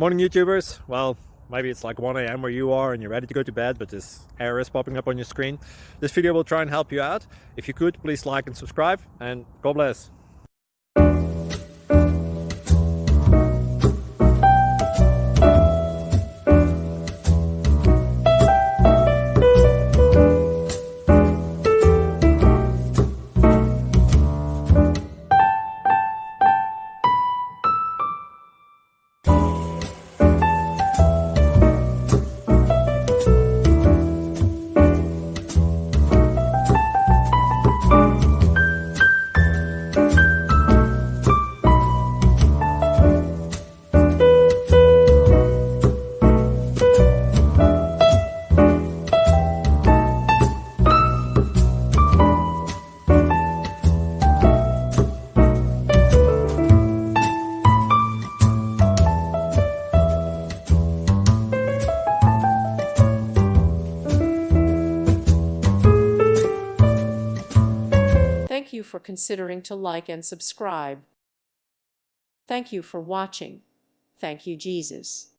Morning YouTubers. Well, maybe it's like 1 a.m. where you are and you're ready to go to bed, but this error is popping up on your screen. This video will try and help you out. If you could, please like and subscribe, and God bless. Thank you for considering to like and subscribe. Thank you for watching. Thank you, Jesus.